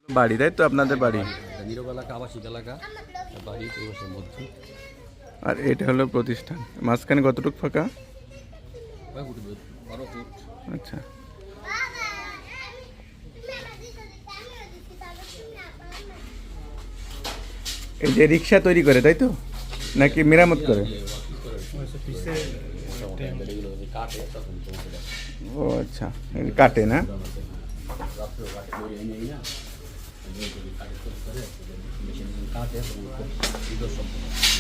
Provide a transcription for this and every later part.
বাড়ি, তাই তো আপনাদের বাড়ি? নীরব এলাকা, আবাসিক এলাকা, বাড়ি পরিবেশের মধ্যে। আর এটা হলো প্রতিষ্ঠান। মাঝখানে কতটুকু ফাঁকা? 12 ফুট। আচ্ছা, এই যে রিক্সা তৈরি করে, তাই তো? নাকি মেরামত করে? ও আচ্ছা, কাটে না?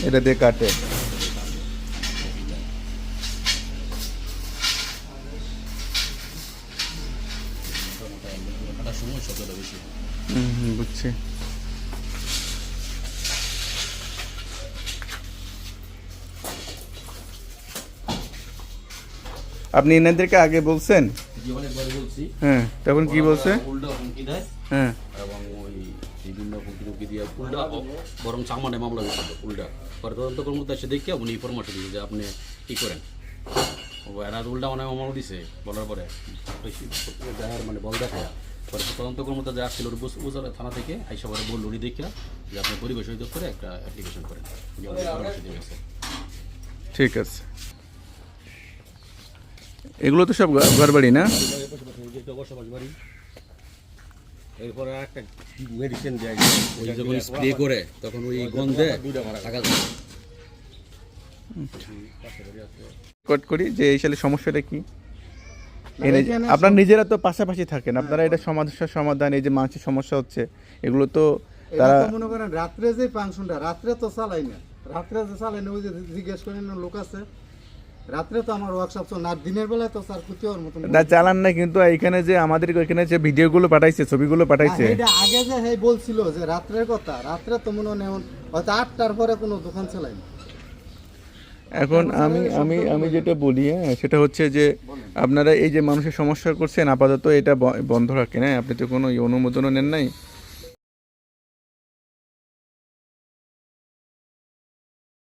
এটা দিয়ে কাটে। বুঝছি। আপনি এনাদেরকে আগে বলছেন? হ্যাঁ, তখন কি বলছে? হ্যাঁ, এবং ওই বিভিন্ন হুমকি দিয়ে উল্টা বরং সামান্য মামলা দিয়েছিল উল্টা। পরে তদন্ত কর্মকর্তা এসে দেখে উনি পরামর্শ দিয়েছে যে আপনি কী করেন। ও এরা উল্টা অনেক মামলা দিছে বলার পরে মানে বল দেখায়। পরে তদন্ত কর্মকর্তা যে আসছিল উপজেলা থানা থেকে আইসা পরে বলল উনি দেখে যে আপনি পরিবেশ অধিদপ্তরে একটা অ্যাপ্লিকেশন করেন। উনি আমাকে পরামর্শ দিয়ে গেছে। ঠিক আছে। এগুলো তো সব ঘর বাড়ি না? বসবাস বাড়ি। এরপরে একটা মেডিসিন দেয়, ওই যখন স্প্রে করে তখন ওই গন্ধে থাকা যায়। কট করি যে এই সালে সমস্যাটা কি? আপনারা নিজেরা তো পাশাপাশি থাকেন, আপনারা এটা সমস্যার সমাধান, এই যে মানুষের সমস্যা হচ্ছে এগুলো তো তারা মনে করেন রাত্রে যে ফাংশনটা রাত্রে তো চালাই না, রাত্রে যে চালাই না, ওই যে জিজ্ঞেস করেন লোক আছে রাত্রে তো আমার ওয়ার্কশপ চল না, দিনের বেলায় তো স্যার ক্ষতি হওয়ার মতো না চালান না। কিন্তু এখানে যে আমাদের এখানে যে ভিডিওগুলো পাঠাইছে, ছবিগুলো পাঠাইছে, এটা আগে যে হ্যাঁ বলছিল যে রাত্রের কথা, রাত্রে তো মনে হয় হয়তো 8টার পরে কোনো দোকান চালাই না। এখন আমি যেটা বলি, হ্যাঁ, সেটা হচ্ছে যে আপনারা এই যে মানুষের সমস্যা করছেন আপাতত এটা বন্ধ রাখেন। হ্যাঁ, আপনি তো কোনো অনুমোদনও নেন নাই।